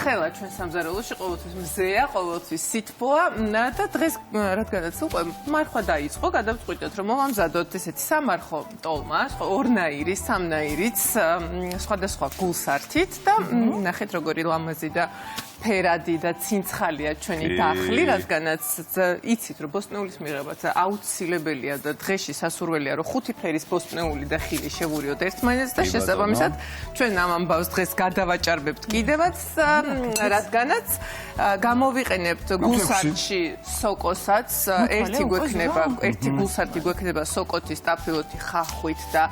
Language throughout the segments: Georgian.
ცხელა ჩვენ სამზარეულოში ყოველთვის მზეა, ყოველთვის სითბოა და დღეს რადგანაც უკვე მარხვა დაიწყო, გადავწყვიტეთ რომ მოვამზადოთ ესეთი სამარხო ტოლმა, ორნაირი, სამნაირიც, სხვადასხვა გულსართით და ნახეთ როგორი ლამაზი და ფერადი და ცინცხალია ჩვენი დახლი, რადგანაც იცით რომ ბოსტნეულის მიღებაც აუცილებელია და დღეში სასურველია რომ ხუთი ფერის ბოსტნეული და ხილი შევურიოთ ერთმანეთს და შესაბამისად ჩვენ ამ ამბავს დღეს გადავაჭარბებთ კიდევაც, რადგანაც გამოვიყენებთ გულსართში სოკოსაც, ერთი გულსართი გვექნება სოკოთის, ტაფილოთი, ხახვით და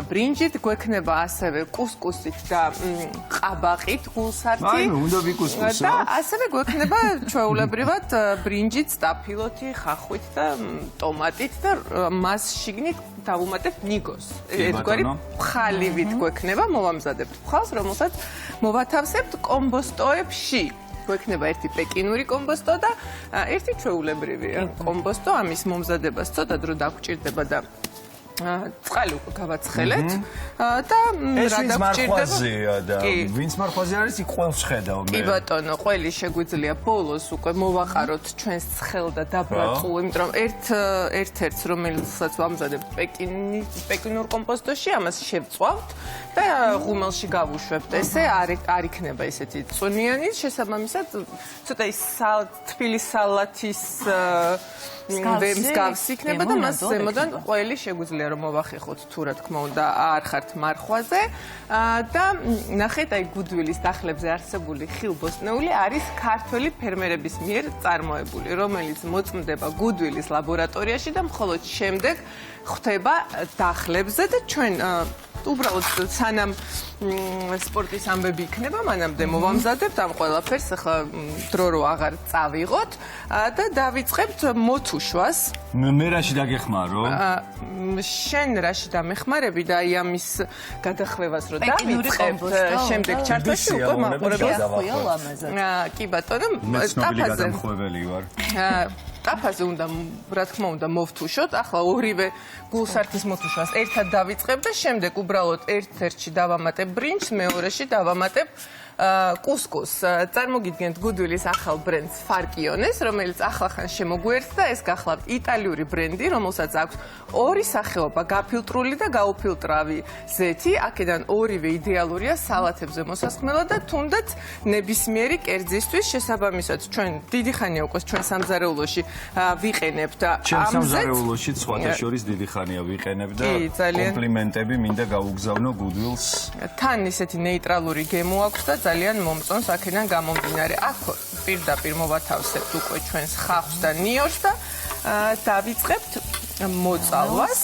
ბრინჯით, გვექნება ასევე კუსკუსით და ყაბაყით გულსართი. უნდა ვიკუსკუსო. და ასევე გვექნება ჩვეულებრივად ბრინჯით, ტაფილოთი, ხახვით და ტომატით და მას შიგნით დავუმატებთ ნიგოს. ერთგვარი ფხალივით გვექნება, მოვამზადებთ ფხალს, რომელსაც მოვათავსებთ კომბოსტოებში. გვექნება ერთი პეკინური კომბოსტო და ერთი ჩვეულებრივი კომბოსტო, ამის მომზადებას ცოტა დრო დაგვჭირდება და წყალი უკვე გავაცხელეთ და ეს ვინც მარხვაზეა და ვინც მარხვაზე არის იქ ყველს ხედავ მე. კი ბატონო, ყველი შეგვიძლია ბოლოს უკვე მოვაყაროთ ჩვენს ცხელ და დაბრაწყულ, იმიტომ რომ ერთ-ერთს რომელსაც ვამზადებთ პეკინურ კომპოსტოში, ამას შევწვავთ და ღუმელში გავუშვებთ. ესე არ იქნება ესეთი წვნიანი, შესაბამისად ცოტა ის თბილი სალათის მსგავსი იქნება და მას ზემოდან ყველი შეგვიძლია რომ მოვახეხოთ თუ რა თქმა უნდა არ ხართ მარხვაზე და ნახეთ აი გუდვილის დახლებზე არსებული ხილბოსტნეული არის ქართველი ფერმერების მიერ წარმოებული, რომელიც მოწმდება გუდვილის ლაბორატორიაში და მხოლოდ შემდეგ ხვდება დახლებზე და ჩვენ უბრალოდ სანამ სპორტის ამბები იქნება, მანამდე მოვამზადებთ ამ ყველაფერს, ახლა დრო რო აღარ წავიღოთ და დავიწყებთ მოთუშვას. მე რაში დაგეხმარო? შენ რაში დამეხმარები და აი ამის გადახლებას რო დავიწყებთ, შემდეგ ჩართვაში უკვე მაყურებელს კი ბატონო, ცნობილი გადამხმებელი ვარ. ტაფაზე უნდა, რა თქმა უნდა, მოვთუშოთ. ახლა ორივე გულსართის მოთუშვას ერთად დავიწყებ და შემდეგ უბრალოდ ერთ-ერთში დავამატებ ბრინჯს, მეორეში დავამატებ კუსკუსს. წარმოგიდგენთ გუდვილის ახალ ბრენდს ფარკიონეს, რომელიც ახლახან შემოგვიერთდა. ეს გახლავთ იტალიური ბრენდი, რომელსაც აქვს ორი სახეობა, გაფილტრული და გაუფილტრავი ზეთი. აქედან ორივე იდეალურია სალათებზე მოსასხმელად და თუნდაც ნებისმიერი კერძისთვის. შესაბამისად, ჩვენ დიდი ხანია უკვე ჩვენ სამზარეულოში ვიყენებთ ამ ზეთს. ჩემ სამზარეულოში სხვათა შორის დიდი ხანია ვიყენებ და კომპლიმენტები მინდა გაუგზავნო გუდვილს. თან ისეთი ნეიტრალური გემო აქვს და ძალიან მომწონს აქედან გამომდინარე. აქ პირდაპირ მოვათავსებთ უკვე ჩვენს ხახვს და ნიორს და დავიწყებთ მოწალვას.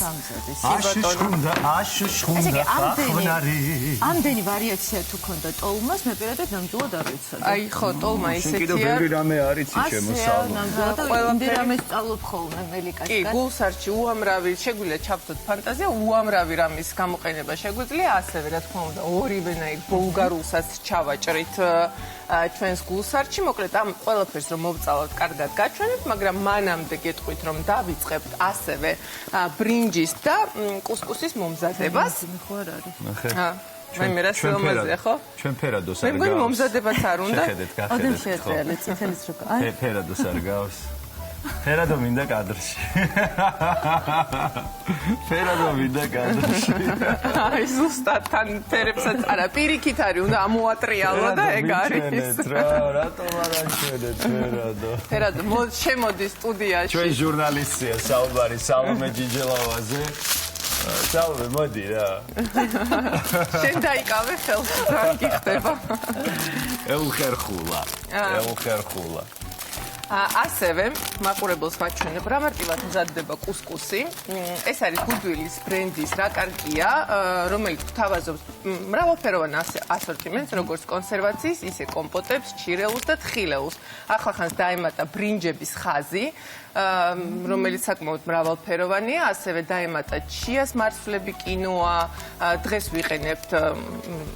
აშშუნდა ხვნარი. ამდენი ვარიაცია თუ ქონდა ტოლმას, მე პირადად ნამდვილად არ ვიცოდი. აი ხო, ტოლმა ისეთია. კიდევ ბევრი რამე არის შემოსალმა. ყველაფერი რამე სწავლობ ხოლმე მელიკასთან. კი, გულსართში უამრავი, შეგვიძლია ჩავთოთ ფანტაზია, უამრავი რამის გამოყენება შეგვიძლია, ასევე რა თქმა უნდა, ორივენაირ ბულგარულსაც ჩავაჭრით ჩვენს გულსართში. მოკლედ ამ ყველაფერს რომ მოვწალოთ, კარგად გაჩვენებთ, მაგრამ მანამდე გეტყვით რომ დავიწყებთ ასევე ბრინჯის და კუსკუსის მომზადებას. ხო არ არის. მე რა შემოაზრე ხო? ჩვენ ფერადოს არ გავს. მე მგონი მომზადებაც არ უნდა. შეხედეთ, გახედეთ. შეეწრიალე წითელის რო. აი ფერადოს არ გავს. ფერადო მინდა კადრში. ფერადო მინდა კადრში. აი ზუსტად თან ფერებსაც არა, პირიქით არის, უნდა ამოატრიალო და ეგ არის. რატომ არ აჩვენეთ ფერადო? ფერადო შემოდი სტუდიაში. ჩვენ ჟურნალისტია საუბარი სალომე ჯიჯელავაზე. სალომე მოდი რა. შენ დაიკავე ხელს, რა გიხდება? ელხერხულა. ასევე მაყურებელს ვაჩვენებ რა მარტივად მზადდება კუსკუსი. ეს არის გუდვილის ბრენდის რაკარკია, რომელიც გვთავაზობს მრავალფეროვან ასორტიმენტს, როგორც კონსერვაციის, ისე კომპოტებს, ჩირეულს და თხილეულს. ახლახანს დაემატა ბრინჯების ხაზი, რომელიც საკმაოდ მრავალფეროვანია, ასევე დაემატა ჩიას მარცვლები, კინოა, დღეს ვიყენებთ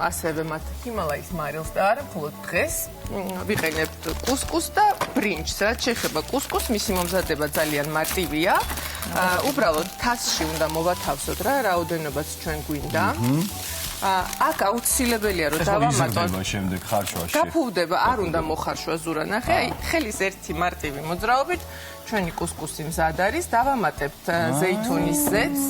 ასევე მათ ჰიმალაის მარილს და არა მხოლოდ დღეს ვიყენებთ კუსკუსს და ბრინჯს. რაც შეეხება კუსკუსს, მისი მომზადება ძალიან მარტივია. უბრალოდ თასში უნდა მოვათავსოთ რა რაოდენობაც ჩვენ გვინდა. აქ აუცილებელია რომ დავამატოთ. შემდეგ ხარშვაში. გაფუვდება, არ უნდა მოხარშვა ზურა ნახე. აი ხელის ერთი მარტივი მოძრაობით ჩვენი კუსკუსი მზად არის. დავამატებთ ზეითუნის ზეთს.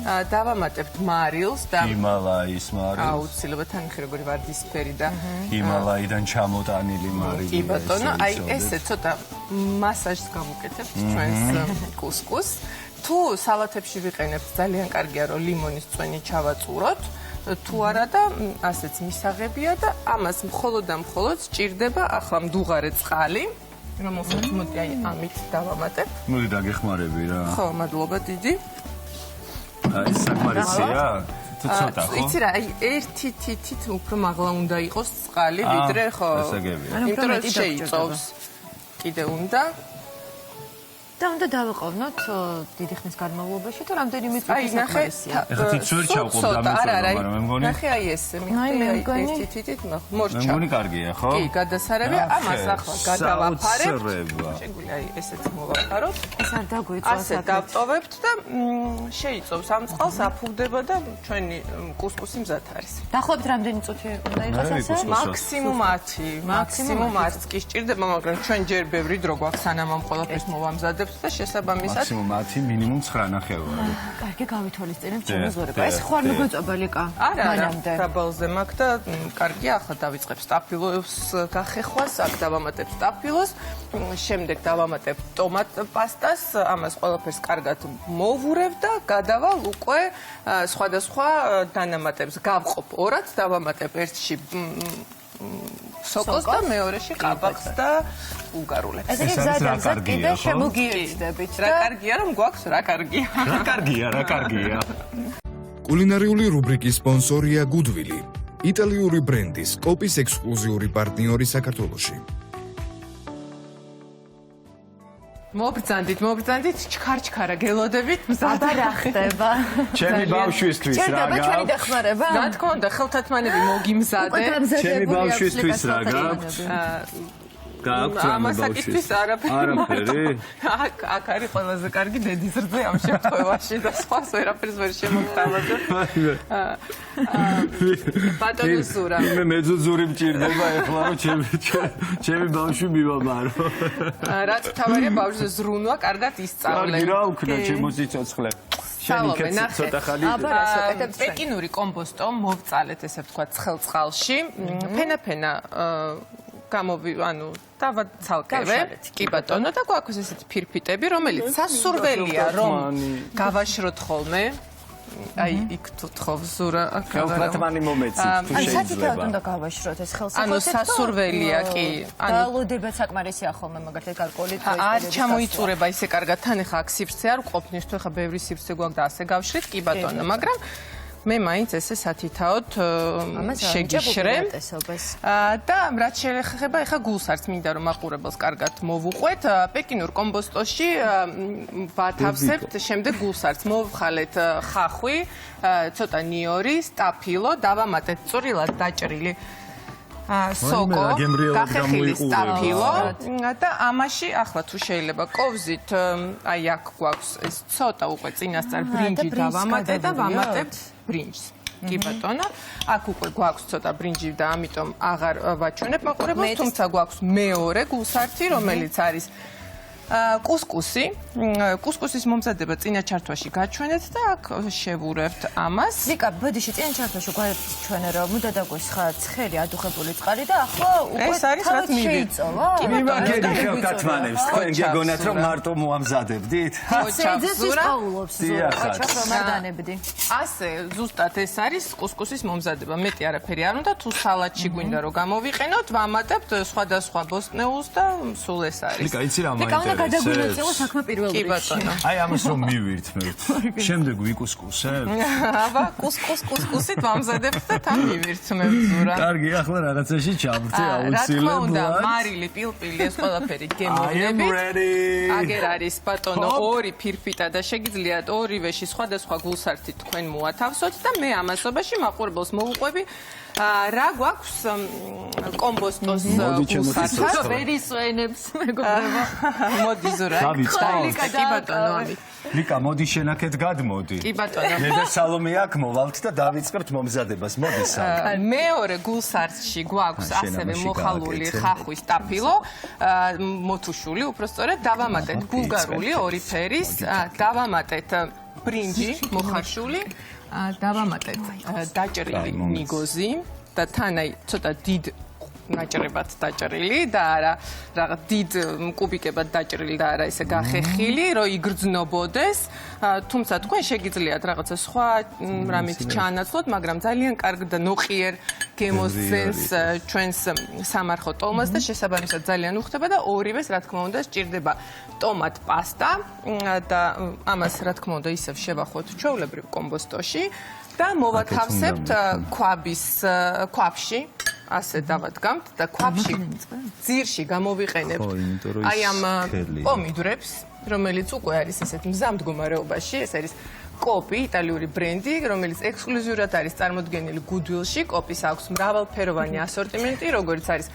დავამატებთ მარილს და ჰიმალაის მარილს. აუცილებლად თანხი როგორი ვარდისფერი და ჰიმალაიდან ჩამოტანილი მარილი. კი ბატონო, აი ესე ცოტა მასაჟს გავუკეთებთ ჩვენს კუსკუსს. თუ სალათებში ვიყენებთ, ძალიან კარგია რომ ლიმონის წვენი ჩავაწუროთ. თუ არა და ასეც მისაღებია და ამას მხოლოდ და მხოლოდ სჭირდება ახლა მდუღარე წყალი, რომელსაც მოდი აი ამით დავამატებ. მოდი დაგეხმარები რა. ხო, მადლობა დიდი. ეს საკმარისია? თუ ცოტა ხო? იცი რა, აი ერთი თითით უფრო მაღლა უნდა იყოს წყალი, ვიდრე ხო? ესე გებია. იმიტომ რომ შეიწოვს. კიდე უნდა და უნდა დავაყოვნოთ დიდი ხნის განმავლობაში თუ რამდენიმე წუთი საკმარისია. ეხლა თითს ვერ ჩავყოფდა მაგრამ მე მგონი ნახე აი ესე მიხდი ერთი თითით მორჩა. მე მგონი კარგია ხო? კი, გადასარევია. ამას ახლა გადავაფარებთ. საოცრება. შეგვიძლია აი ესეც მოვაფაროთ. ეს არ დაგვიწევს ასე დავტოვებთ და შეიწოვს ამ წყალს აფუვდება და ჩვენი კუსკუსი მზად არის. დაახლოებით რამდენი წუთი უნდა იყოს ასე? მაქსიმუმ 10, მაქსიმუმ 10 კი სჭირდება, მაგრამ ჩვენ ჯერ ბევრი დრო გვაქვს სანამ ამ ყველაფერს მოვამზადებთ და შესაბამისად მაქსიმუმ 10, მინიმუმ 9 ნახევარი. კარგი გავითვალისწინებთ ჩემი ზურება. ეს ხო არ მოგეწობა ლიკა? არა, დაბალზე მაქვს და კარგია, ახლა დავიწყებ სტაფილოს გახეხვას, აქ დავამატებ სტაფილოს, შემდეგ დავამატებ ტომატ პასტას, ამას ყველაფერს კარგად მოვურევ და გადავალ უკვე სხვადასხვა დანამატებს. გავყოფ ორად, დავამატებ ერთში სოკოს და მეორეში ყაბაკს და უგარულებს. ესე იგი ზადაზე კიდე შემოგიერთდებით. რა კარგია რომ გვაქვს, რა კარგია. რა კარგია. კულინარიული რუბრიკის სპონსორია გუდვილი, იტალიური ბრენდის კოპის ექსკლუზიური პარტნიორი საქართველოში. მობრძანდით, ჩქარ-ჩქარა გელოდებით, მზად რა ხდება? ჩემი ბავშვისთვის რა გაქვს? ჩვენი დახმარება? რა თქმა უნდა, ხელთათმანები მოგიმზადე. ჩემი ბავშვისთვის რა გაქვს? ამასაკისთვის არაფერი. აქ არის ყველაზე კარგი დედის რძე ამ შემთხვევაში და სხვას ვერაფერს ვერ შემოგთავაზებ. ბატონო ზურა. მე მეძუძური მჭირდება ეხლა რომ ჩემი ბავშვი მივამარო. რაც თავარია ბავშვზე ზრუნვა კარგად ისწავლე. კარგი რა უქნა ჩემო სიცოცხლე. სალომე, ნახე. ცოტა ხანი. პეკინური კომბოსტო მოვწალეთ ესე ვთქვა ცხელ წყალში. ფენა დავაცალკევე. კი ბატონო და გვაქვს ესეთი ფირფიტები, რომელიც სასურველია რომ გავაშროთ ხოლმე. აი იქ თუ თხოვ ზურა აქ ხელთათმანი მომეცით თუ შეიძლება. სათითაოდ უნდა გავაშროთ ეს ხელსაყრელი. ანუ სასურველია კი. დაალოდება საკმარისია ხოლმე მაგალითად ალკოჰოლით არ ჩამოიწურება ისე კარგად თან ეხა აქ სივრცე არ ყოფნის თუ ეხა ბევრი სივრცე გვაქვს და ასე გავშრით კი ბატონო, მაგრამ მე მაინც ესე სათითაოდ შეგიშრე და რაც შეეხება ეხა გულსარს მინდა რომ მაყურებელს კარგად მოვუყვეთ პეკინურ კომბოსტოში ვათავსებთ შემდეგ გულსარს მოვხალეთ ხახვი ცოტა ნიორი სტაფილო დავამატეთ წვრილად დაჭრილი სოკო გახეხილი სტაფილო და ამაში ახლა თუ შეიძლება კოვზით აი აქ გვაქვს ეს ცოტა უკვე წინასწარ ბრინჯი დავამატე და ვამატებთ ბრინჯს კი ბატონო აქ უკვე გვაქვს ცოტა ბრინჯი და ამიტომ აღარ ვაჩვენებ მაყურებელს თუმცა გვაქვს მეორე გულსართი რომელიც არის კუსკუსის მომზადება წინა ჩართვაში გაჩვენეთ და აქ შევურევთ ამას. ლიკა, ბოდიში წინა ჩართვაში გვაჩვენე რომ მუდა დაგვესხა ცხელი ადუღებული წყალი და ახლა უკვე ეს არის რაც მივიწოვა. მივაგერი ხელთათმანებს, თქვენ გეგონათ რომ მარტო მოამზადებდით? შეძეს ისყაულობს ოჩახ რომ არ დანებდი. ასე, ზუსტად ეს არის კუსკუსის მომზადება. მეტი არაფერი არ უნდა, თუ სალატში გვინდა რომ გამოვიყენოთ, ვამატებთ სხვადასხვა ბოსტნეულს და სულ ეს არის. ლიკა, იცი რა მაინტერესებს? გადაგვინაწილო საქმე პირველ რიგში. აი ამას რომ მივირთმევთ. შემდეგ ვიკუსკუსებთ. აბა კუსკუსით ვამზადებთ და თან მივირთმევთ ზურა. კარგი, ახლა რაღაცაში ჩავვრთე აუცილებლად. რა თქმა უნდა, მარილი, პილპილი, ეს ყველაფერი გემოვნებით. აგერ არის ბატონო ორი ფირფიტა და შეგიძლიათ ორივეში სხვადასხვა გულსართი თქვენ მოათავსოთ და მე ამასობაში მაყურებელს მოვუყვები რა გვაქვს კომბოსტოს გულსარჩა ვერისვენებს მეგობრებო მოდი ზურა კი ბატონო ლიკა მოდი შენაკეთ გადმოდი კი ბატონო მე და სალომე აქ მოვალთ და დავიწყებთ მომზადებას მოდი სალომე მეორე გულსარჩში გვაქვს ასევე მოხალული ხახვის ტაფილო მოთუშული უпростоრად დავამატეთ ბულგარული ორი ფერის დავამატეთ ბრინჯი მოხარშული დავამატეთ დაჭრილი ნიგოზი და თან აი ცოტა დიდ ნაჭრებად დაჭრილი და არა რაღაც დიდ კუბიკებად დაჭრილი და არა ესე გახეხილი რომ იგრძნობოდეს თუმცა თქვენ შეგიძლიათ რაღაცა სხვა რამით ჩაანაცვლოთ მაგრამ ძალიან კარგ და ნოყიერ გემოსცენს ჩვენს სამარხო ტოლმას და შესაბამისად ძალიან უხდება და ორივეს რა თქმა უნდა სჭირდება ტომატ პასტა და ამას რა თქმა უნდა ისევ შევახოთ ჩვეულებრივ კომბოსტოში და მოვათავსებთ ქვაბში ასე დავადგამთ და ქვაბში ძირში გამოვიყენებთ აი ამ პომიდრებს რომელიც უკვე არის ესეთ მზა მდგომარეობაში ეს არის კოპი იტალიური ბრენდი რომელიც ექსკლუზიურად არის წარმოდგენილი გუდვილში კოპის აქვს მრავალფეროვანი ასორტიმენტი როგორც არის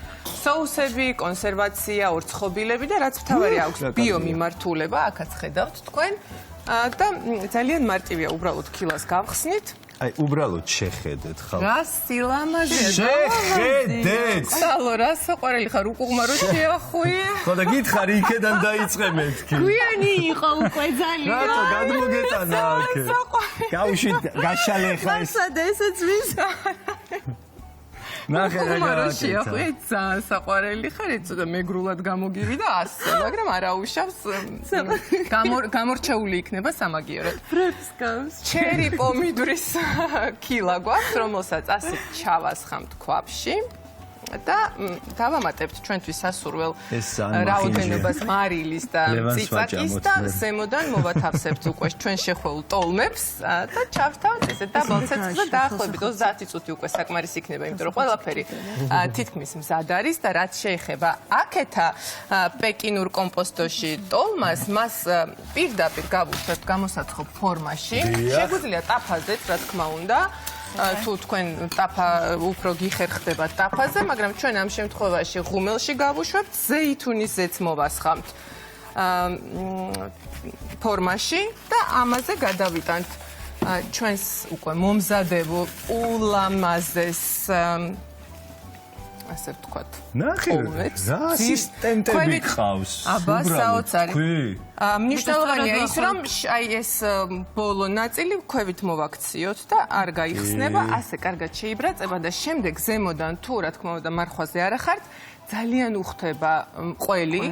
соусები კონსერვაცია ორცხობილები და რაც მთავარი აქვს ბიომიმართულება აქაც ხედავთ თქვენ და ძალიან მარტივია უბრალოდ კილას გავხსნით აი უბრალოდ შეხედეთ ხალხი რა სილამაზეა შეხედეთ სალო რა საყვარელი ხარ უკუღმარო შეახვიე ხო და გითხარი იქედან დაიწყე მეთქი გვიანი იყო უკვე ძალიან რატო გადმოგეტანა აქ გავში გაშალე ხა ეს და ესეც ვის ნახე რა შეახვიე ძალიან საყვარელი ხარ ეცოდა მეგრულად გამოგივიდა ასე მაგრამ არა უშავს გამორჩეული იქნება სამაგიეროდ ფრებს გავს ჩერი პომიდრის კილა გვაქვს რომელსაც ასე ჩავასხამთ ქვაბში და დავამატებთ ჩვენთვის სასურველ რაოდენობას მარილის და ციცაკის და ზემოდან მოვათავსებთ უკვე ჩვენ შეხვეულ ტოლმებს და ჩავთავთ ესე დაბალ ცეცხლზე და დაახლოებით 30 წუთი უკვე საკმარისი იქნება იმიტომ რომ ყველაფერი თითქმის მზად არის და რაც შეეხება აქეთა პეკინურ კომპოსტოში ტოლმას მას პირდაპირ გავუშვებთ გამოსაცხობ ფორმაში შეგვიძლია ტაფაზეც რა თქმა უნდა თუ თქვენ ტაფა უფრო გიხერხდება ტაფაზე, მაგრამ ჩვენ ამ შემთხვევაში ღუმელში გავუშვებთ, ზეითუნისზეც მოვასხამთ ფორმაში და ამაზე გადავიტანთ ჩვენს უკვე momzadevo ულამაზეს ასე ვთქვათ. ნახე, რა ასისტენტები გყავს? აბა, საოცარი. მნიშვნელოვანია ის, რომ აი ეს ბოლო ნაწილი ქვევით მოვაქციოთ და არ გაიხსნება, ასე კარგად შეიბრაწება და შემდეგ ზემოდან თუ რა თქმა უნდა მარხვაზე არ ახართ, ძალიან უხდება ყველი.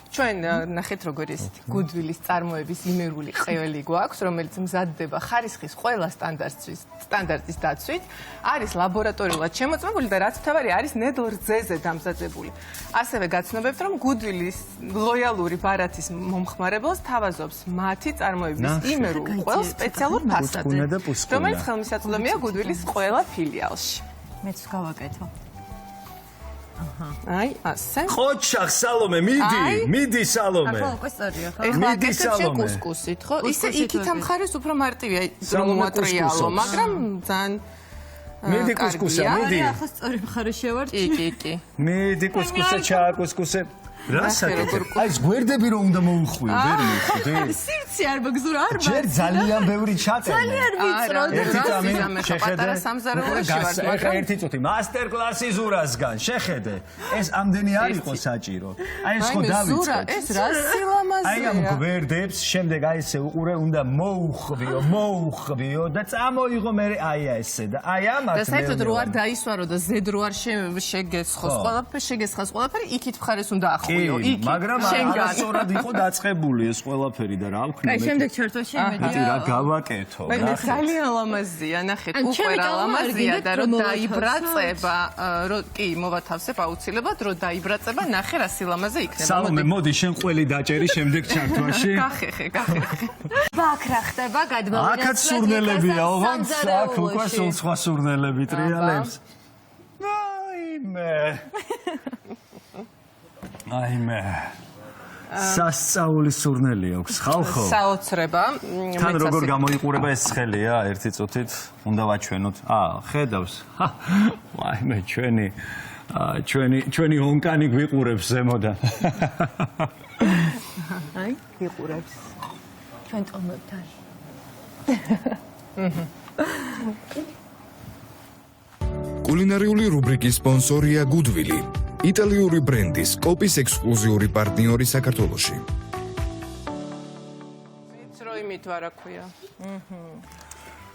ჩვენ ნახეთ როგორ ის გუდვილის წარმოების იმერული ყველი გვაქვს, რომელიც მზადდება ხარისხის ყველა სტანდარტის დაცვით, არის ლაბორატორიულად შემოწმებული და რაც მთავარი არის ნედლ რძეზე დამზადებული. ასევე გაცნობებთ, რომ გუდვილის ლოიალური ბარათის მომხმარებელს თავაზობს მათი წარმოების იმერულ ყველ სპეციალურ ფასადზე, რომელიც ხელმისაწვდომია გუდვილის ყველა ფილიალში. მეც გავაკეთო. აი, ასე. ხოჩახ სალომე, მიდი სალომე. ახლა უკვე სწორია, ხო? ეხლა გაკეთებ კუსკუსით, ხო? ისე იქით ამ ხარეს უფრო მარტივია მოატრიალო, მაგრამ ძალიან მიდი კუსკუსა, მიდი. ახლა სწორი მხარე შევარჩი. კი. მიდი კუსკუსა ჩააკუსკუსე. რასაკეთებ? აი ეს გვერდები რომ უნდა მოუხვიო, ვერ მივხვდი. სივცი არ მოგზურა, არ ჯერ ძალიან ბევრი ჩატენე. ძალიან ვიწრო. ერთი წამი პატარა სამზარეულოში ვარ, მაგრამ ერთი წუთი მასტერ კლასი ზურასგან შეხედე. ეს ამდენი არ იყო საჭირო. აი ეს ხო დავიწყეთ. ეს რა სილამაზეა. აი ამ გვერდებს შემდეგ აი ესე უყურე უნდა მოუხვიო და წამოიღო მე აი ესე და აი ამათ და საერთოდ რო არ დაისვარო და ზედ რო არ შეგესხოს ყველაფერი იქით მხარეს უნდა ახვიო. მაგრამ არასწორად იყო დაწყებული ეს ყველაფერი და რა ვქნა მე. აი შემდეგ ჩართვა შემედია. რა გავაკეთო. მე ძალიან ლამაზია, ნახეთ, უკვე რა ლამაზია და რო დაიბრაწება, რო კი მოვათავსებ აუცილებლად, რო დაიბრაწება, ნახე რა სილამაზე იქნება. სალომე, მოდი შენ ყველი დაჭერი შემდეგ ჩართვაში. გახეხე. ბაქრა ხდება გადმოვიდა. აქაც სურნელებია, ოღონდ აქ უკვე სულ სხვა სურნელები ტრიალებს. აი მე. სასწაულის სურნელი აქვს ხალხო. საოცრება. თან როგორ გამოიყურება ეს ცხელია ერთი წუთით უნდა ვაჩვენოთ. ხედავს. ვაიმე ჩვენი ონკანი გვიყურებს ზემოდან. აი, ვიყურებს. ჩვენ ტომებთან. კულინარიული რუბრიკის სპონსორია გუდვილი, იტალიური ბრენდის კოპის ექსკლუზიური პარტნიორი საქართველოში. იმით ვარ აქვია.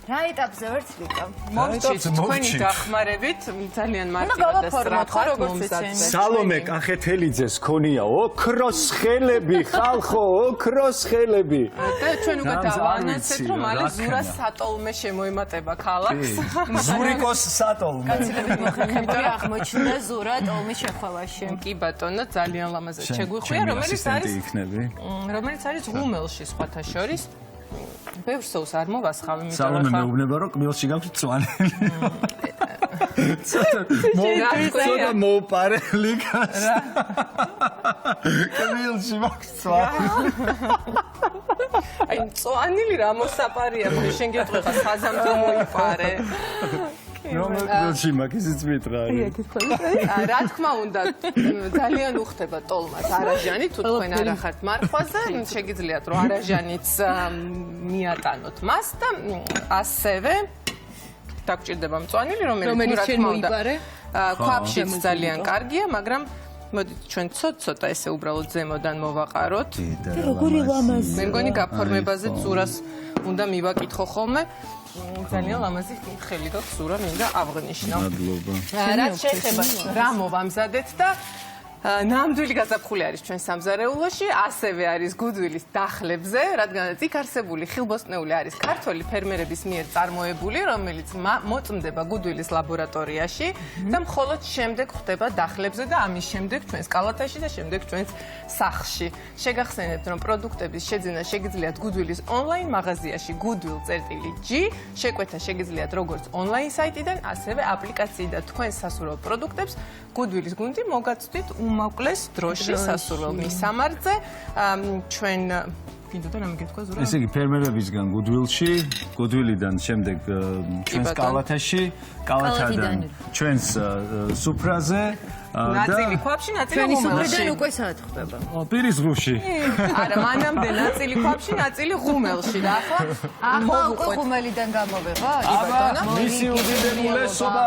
რა ეტაპზე ვართ რიკა? მომჩით თქვენი დახმარებით ძალიან მარტივად და სწრაფად მომზადდა. სალომე კახეთელიძეს ქონია ოქროს ხელები ხალხო, ოქროს ხელები. და ჩვენ უკვე დავანაცეთ რომ მალე ზურას სატოლმე შემოემატება ქალაქს. ზურიკოს სატოლმე. გაცილებით მოხერხებული აღმოჩნდა ზურა ტოლმის შეხვევაში. კი ბატონო, ძალიან ლამაზად შეგვიხვია, რომელიც არის ღუმელში სხვათა შორის. ბევრ სოუს არ მოვასხავ, იმიტომ სალომე მეუბნება რომ კმილში გაქვს მწვანელი. ცოტა მოვპარე ლიგას. კმილში მაქვს მწვანელი. აი მწვანილი რა მოსაპარია, შენ გეტყვი ხა საზამთრო მოიპარე. რომელში მაგისიც მითხრა. რა თქმა უნდა, ძალიან უხდება ტოლმას არაჟანი, თუ თქვენ არ ახართ მარხვაზე, შეგიძლიათ რომ არაჟანიც მიატანოთ მას და ასევე დაგჭირდება მწვანილი, რომელიც რა თქმა უნდა ქვაბშიც ძალიან კარგია, მაგრამ მოდით ჩვენ ცოტა ესე უბრალოდ ზემოდან მოვაყაროთ. როგორი ლამაზი. მე მგონი გაფორმებაზე ზურას უნდა მივაკითხო ხოლმე. ძალიან ლამაზი ხელი გაქვს ზურა, მინდა ავღნიშნო. რაც შეეხება რა მოვამზადეთ და ნამდვილი გაზაფხული არის ჩვენ სამზარეულოში, ასევე არის გუდვილის დახლებზე, რადგანაც იქ არსებული ხილბოსტნეული არის ქართველი ფერმერების მიერ წარმოებული, რომელიც მოწმდება გუდვილის ლაბორატორიაში და მხოლოდ შემდეგ ხდება დახლებზე და ამის შემდეგ ჩვენს კალათაში და შემდეგ ჩვენს სახლში. შეგახსენებთ, რომ პროდუქტების შეძენა შეგიძლიათ გუდვილის ონლაინ მაღაზიაში goodwill.g, შეკვეთა შეგიძლიათ როგორც ონლაინ საიტიდან, ასევე აპლიკაციიდან თქვენს სასურველ პროდუქტებს გუდვილის გუნდი მოგაცდით უმოკლეს დროში სასურველ მისამართზე. ჩვენ კიდევ რამე გეთქვა ზურა. ესე იგი ფერმერებისგან გუდვილში, გუდვილიდან შემდეგ ჩვენს კალათაში, კალათიდან ჩვენს სუფრაზე ნაწილი ქვაბში, ნაწილი ჩვენი ღუმელში. სუფრიდან უკვე საათ ხდება. პირის ღრუში. არა, მანამდე ნაწილი ქვაბში, ნაწილი ღუმელში და ახლა უკვე ღუმელიდან გამოვიღოთ? აბა, მისი უდიდებულესობა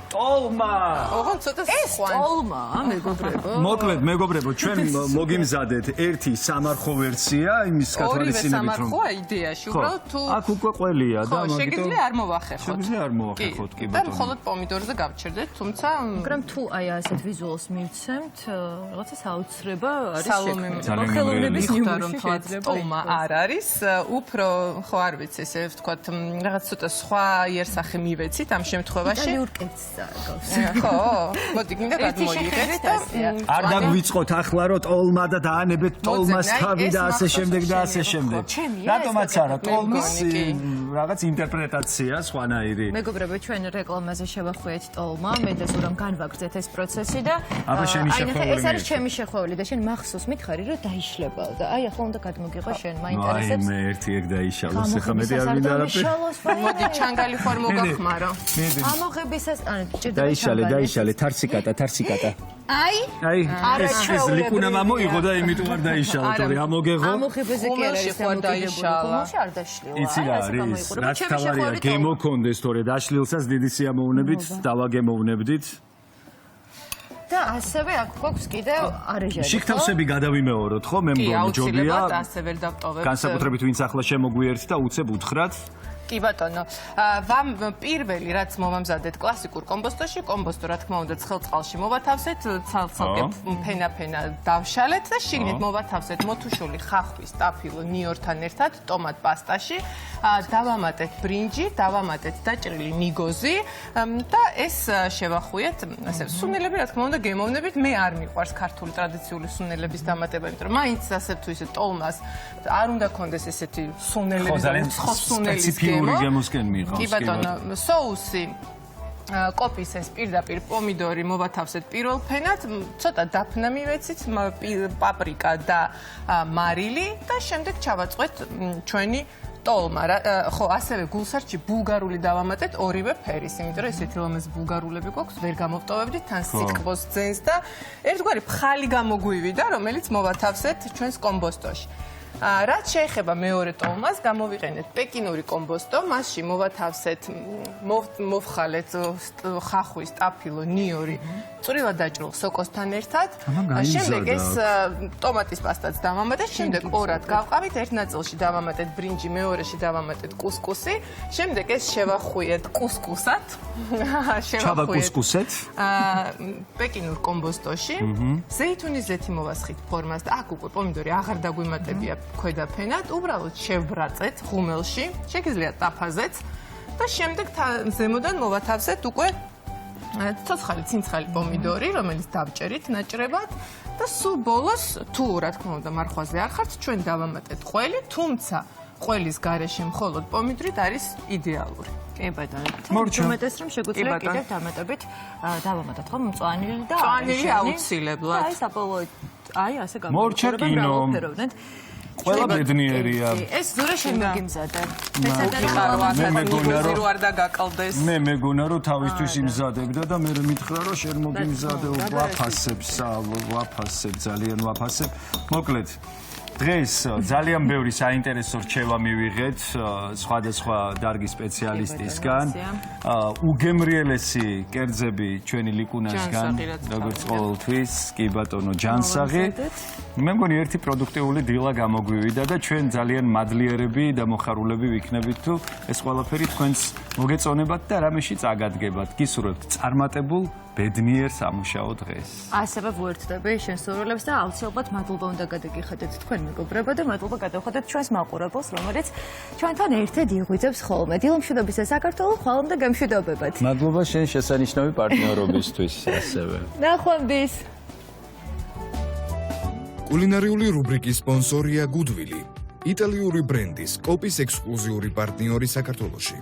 ტოლმა. ოღონდ ცოტა სხვა. ტოლმა, მეგობრებო. მოკლედ, მეგობრებო, ჩვენ მოგიმზადეთ ერთი სამარხო ვერსია, იმის ორივე გათვალისწინებით რომ სამარხოა იდეაში, უბრალოდ თუ აქ უკვე ყველია და ხო, შეგიძლია არ მოვახერხოთ. შეგიძლია არ მოვახერხოთ, კი და ბატონო. მხოლოდ პომიდორზე გავჩერდეთ, თუმცა მაგრამ თუ აი ასეთ ვიზუალს მივცემთ, რაღაცა საოცრება არის სალომემ ძალიან ხელოვნების მიხვდა რომ ნიმუში თქვა შეიძლება ტოლმა არ არის, უფრო ხო არ ვიცი, ესე ვთქვათ, რაღაც ცოტა სხვა იერსახე მივეცით ამ შემთხვევაში. იტალიურ კეცს დაგავს. ხო, მოდი გინდა გადმოიღეთ და არ დაგვიწყოთ ახლა რომ ტოლმა და დაანებეთ ტოლმას მოძებნე, აი, თავი ეს და ასე მახსოვს შემდეგ და ასე შემიძლია, შემდეგ. ჩემია რატომაც ეს არა, ტოლმის მეგონი, კი. რაღაც ინტერპრეტაცია სხვანაირი. მეგობრებო, ჩვენ რეკლამაზე შევახვიეთ ტოლმა, მე და ზურამ განვაგრძეთ ეს პროცესი და აბა, შენი შეხვეული ეს არის მიეცა. ჩემი შეხვეული და შენ მახსოვს მითხარი რომ დაიშლებალ და აი ახლა უნდა გადმოგიღო შენ, აი მაინტერესებს. მე ერთი ეგ დაიშალოს, ახლა მე არ მინდა არაფერი. მოდი ჩანგალი ხوار მოგახმარო. ამოღებისას ან ჭირდება დაიშალე, თარსიკატა. აი ეს ლიკუნა მომოიღო და იმიტომ არ დაიშალა, თორე ამოგეღო. ამოღებაზე კი არ არის დაიშალა. ხომში არ დაშლილა. იცი რა არის? რაც თავარია, გემოქონდეს, თორე დაშლილსაც დიდი სიამოვნებით დავაგემოვნებდით. და ასევე აქ გვაქვს კიდევ არეჟანი. შიქთავსები გადავიმეოროთ, ხო? მე კი, მგონი ჯობია. აუცილებლად ასე ვერ დავტოვებთ. განსაკუთრებით ვინც ახლა შემოგვიერთთ და უცებ უთხრათ. კი ბატონო, პირველი რაც მოვამზადეთ კლასიკურ კომბოსტოში, კომბოსტო რა თქმა უნდა ცხელ წყალში მოვათავსეთ, ცალ-ცალკე ფენა დავშალეთ და შიგნით მოვათავსეთ მოთუშული ხახვის ტაფილ ნიორთან ერთად ტომატ პასტაში, დავამატეთ ბრინჯი, დავამატეთ დაჭრილი ნიგოზი და ეს შევახვიეთ, ასე სუნელები რა თქმა უნდა გემოვნებით, მე არ მიყვარს ქართული ტრადიციული სუნელების დამატება, იმიტომ რომ მაინც ასე თუ ისე ტოლმას არ უნდა კონდეს ესეთი სუნელები, ხო სუნელის სპეციფიური გემოსკენ მიყავს. კი ბატონო, სოუსი კოპის ეს პირდაპირ პომიდორი მოვათავსეთ პირველ ფენად, ცოტა დაფნა მივეცით, პაპრიკა და მარილი და შემდეგ ჩავაწყვეთ ჩვენი ტოლმა. ხო, ასევე გულსარჩი ბულგარული დავამატეთ ორივე ფერის, იმიტომ რომ ესეთი ლამაზი ბულგარულები გვაქვს, ვერ გამოვტოვებდით თან სიტყვოს ძენს და ერთგვარი ფხალი გამოგვივიდა, რომელიც მოვათავსეთ ჩვენს კომბოსტოში. რაც შეეხება მეორე ტოლმას, გამოვიყენეთ პეკინური კომბოსტო, მასში მოვათავსეთ, მოვხალეთ ხახვის, ტაფილო, ნიორი, წვრილად დაჭრილ სოკოსთან ერთად. შემდეგ ეს ტომატის პასტაც დავამატეთ, შემდეგ ორად გავყავით, ერთ ნაწილში დავამატეთ ბრინჯი, მეორეში დავამატეთ კუსკუსი, შემდეგ ეს შევახვიეთ კუსკუსად. ჩავაკუსკუსეთ. პეკინურ კომბოსტოში, ზეითუნის ზეთი მოვასხით ფორმას და აქ უკვე პომიდორი აღარ დაგვიმატებია ქვედა ფენად, უბრალოდ შევბრაწეთ ღუმელში, შეგიძლიათ ტაფაზეც და შემდეგ ზემოდან მოვათავსეთ უკვე ცოცხალი ცინცხალი პომიდორი, რომელიც დავჭერით naჭრებად და სულ ბოლოს თუ რა თქმა უნდა მარხვაზე არ ხართ, ჩვენ დავამატეთ ყველი, თუმცა ყველის გარეშე მხოლოდ პომიდრით არის იდეალური. კი ბატონო. უმეტეს რომ შეგვიძლია კიდევ დამატებით დავამატოთ ხო მწვანილი და მწვანილი აუცილებლად. აი საბოლოოდ აი ასე მორჩა კინო. ყველა ბედნიერია. ეს ზურა შემოგიმზადა. მე მეგონა რომ არ დაგაკლდეს. მე მეგონა რომ თავისთვის იმზადებდა და მე მითხრა რომ შენ მოგიმზადე ვაფასებ ძალიან ვაფასებ. მოკლედ დღეს ძალიან ბევრი საინტერესო რჩევა მივიღეთ სხვადასხვა დარგის სპეციალისტისგან. უგემრიელესი კერძები ჩვენი ლიკუნასგან, როგორც ყოველთვის, კი ბატონო ჯანსაღი. მე მგონი ერთი პროდუქტიული დილა გამოგვივიდა და ჩვენ ძალიან მადლიერები და მოხარულები ვიქნებით თუ ეს ყველაფერი თქვენს მოგეწონებათ და რამეში წაგადგებათ. გისურვებთ წარმატებულ ბედნიერ სამუშაო დღეს. ასევე ვუერთდები შენსურველებს და აუცილებლად მადლობა უნდა გადაგიხადეთ თქვენ მეგობრებო და მადლობა გადავხადეთ ჩვენს მაყურებელს, რომელიც ჩვენთან ერთად იღვიძებს ხოლმე. დილომშვიდობის და საქართველოს ხვალამდე გამშვიდობებად. მადლობა შენ შესანიშნავი პარტნიორობისთვის ასევე. ნახვამდის. კულინარიული რუბრიკის სპონსორია გუდვილი, იტალიური ბრენდის კოპის ექსკლუზიური პარტნიორი საქართველოში.